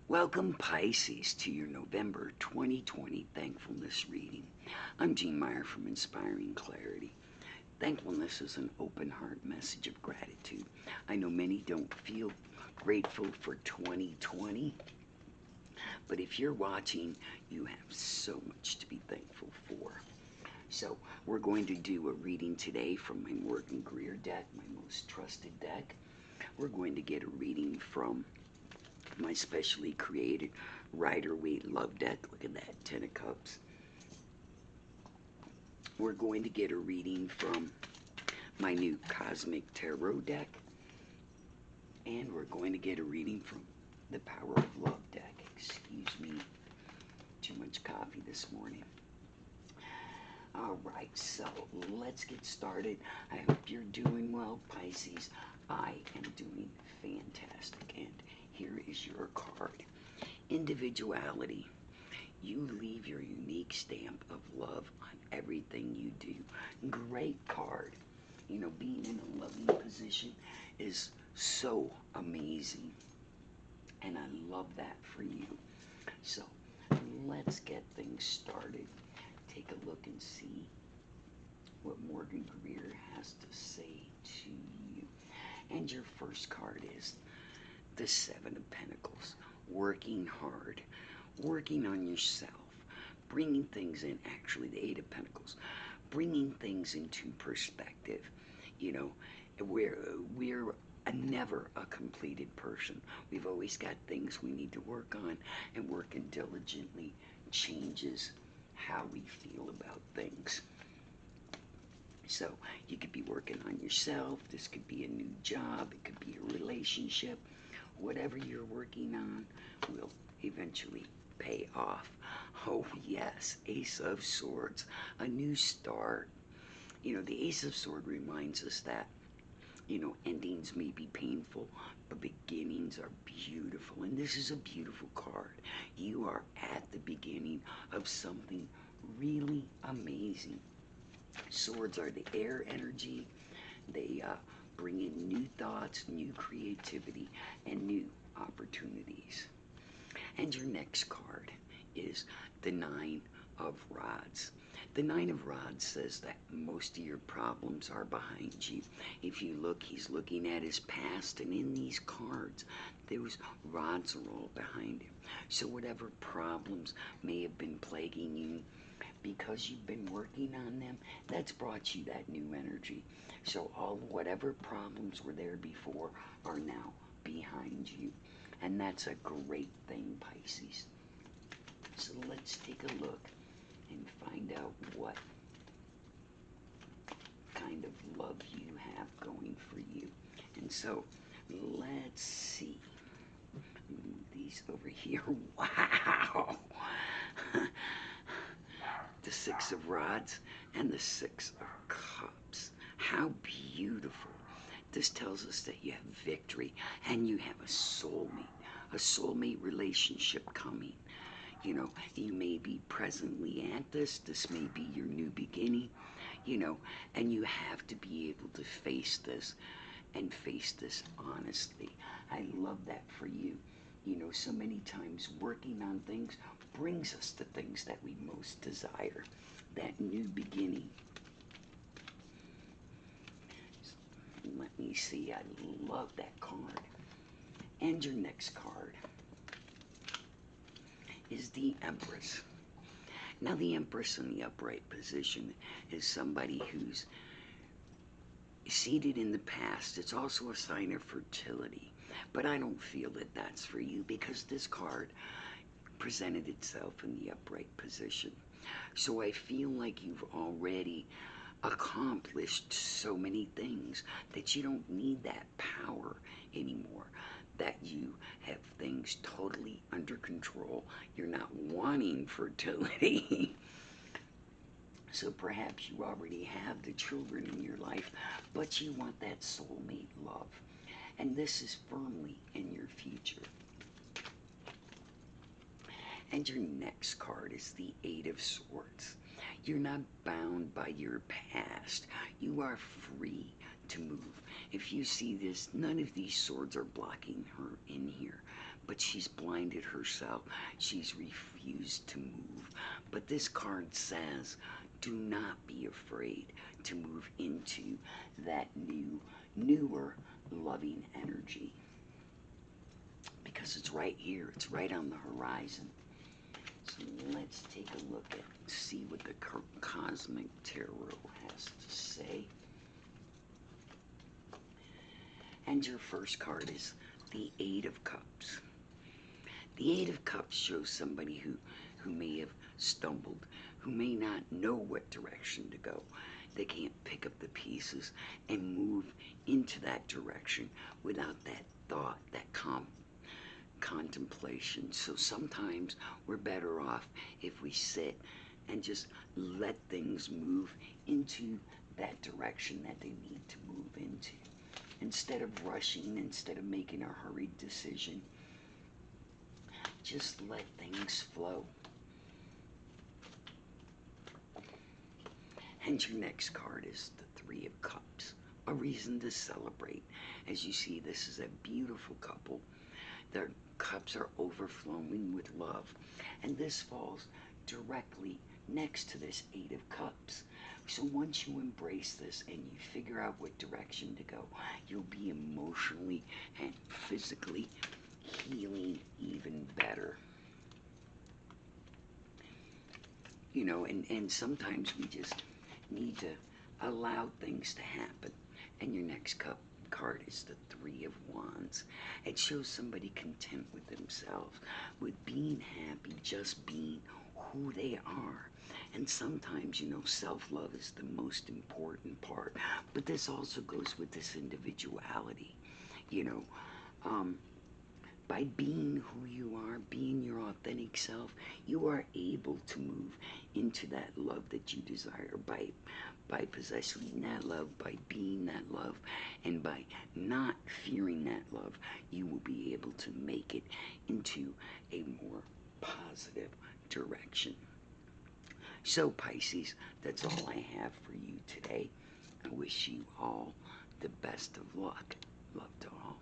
Welcome, Pisces, to your November 2020 Thankfulness reading. I'm Jean Meyer from Inspiring Clarity. Thankfulness is an open heart message of gratitude. I know many don't feel grateful for 2020, but if you're watching, you have so much to be thankful for. So, we're going to do a reading today from my Morgan Greer deck, my most trusted deck. We're going to get a reading from my specially created Rider-Waite Love deck. Look at that, 10 of Cups. We're going to get a reading from my new Cosmic Tarot deck. And we're going to get a reading from the Power of Love deck. Excuse me, too much coffee this morning. Alright, so let's get started. I hope you're doing well, Pisces. I am doing fantastic. And here is your card. Individuality. You leave your unique stamp of love on everything you do. Great card. You know, being in a loving position is so amazing. And I love that for you. So, let's get things started. Take a look and see what Morgan Greer has to say to you. And your first card is the Seven of Pentacles. Working hard, working on yourself, bringing things in. Actually, the Eight of Pentacles, bringing things into perspective. You know, we're never a completed person. We've always got things we need to work on, and working diligently changes how we feel about things. So you could be working on yourself. This could be a new job. It could be a relationship. Whatever you're working on will eventually pay off. Oh yes, Ace of Swords, a new start. You know, the Ace of Swords reminds us that, you know, endings may be painful, but beginnings are beautiful. And this is a beautiful card. You are at the beginning of something really amazing. Swords are the air energy. They bring in new thoughts, new creativity, and new opportunities. And your next card is the Nine of Rods. The Nine of Rods says that most of your problems are behind you. If you look, he's looking at his past, and in these cards, those rods are all behind him. So whatever problems may have been plaguing you, because you've been working on them, that's brought you that new energy. So whatever problems were there before are now behind you. And that's a great thing, Pisces. So let's take a look and find out what kind of love you have going for you. And so let's see. Move these over here. Wow! The Six of Rods and the Six of Cups. How beautiful. This tells us that you have victory and you have a soulmate relationship coming. You know, you may be presently at this may be your new beginning, you know, and you have to be able to face this and face this honestly. I love that for you. You know, so many times working on things brings us the things that we most desire. That new beginning. Let me see, I love that card. And your next card is the Empress. Now the Empress in the upright position is somebody who's seated in the past. It's also a sign of fertility. But I don't feel that that's for you because this card presented itself in the upright position. So I feel like you've already accomplished so many things that you don't need that power anymore, that you have things totally under control. You're not wanting fertility. So perhaps you already have the children in your life, but you want that soulmate love. And this is firmly in your future. And your next card is the Eight of Swords. You're not bound by your past. You are free to move. If you see this, none of these swords are blocking her in here. but she's blinded herself. She's refused to move. But this card says, do not be afraid to move into that newer, loving energy. Because it's right here, it's right on the horizon. So let's take a look at, see what the Cosmic Tarot has to say. And your first card is the Eight of Cups. The Eight of Cups shows somebody who may have stumbled, who may not know what direction to go. They can't pick up the pieces and move into that direction without that thought, that contemplation. So sometimes we're better off if we sit and just let things move into that direction that they need to move into. Instead of rushing, instead of making a hurried decision, just let things flow. And your next card is the Three of Cups, a reason to celebrate. As you see, this is a beautiful couple. Their cups are overflowing with love. And this falls directly next to this Eight of Cups. So once you embrace this and you figure out what direction to go, you'll be emotionally and physically healing even better. You know, and sometimes we just need to allow things to happen. And your next card is the Three of Wands. It shows somebody content with themselves, with being happy, just being who they are. And sometimes, you know, self-love is the most important part. But this also goes with this individuality. You know, by being who you are, being your authentic self, you are able to move into that love that you desire by possessing that love, by being that love, and by not fearing that love, you will be able to make it into a more positive direction. So Pisces, that's all I have for you today. I wish you all the best of luck. Love to all.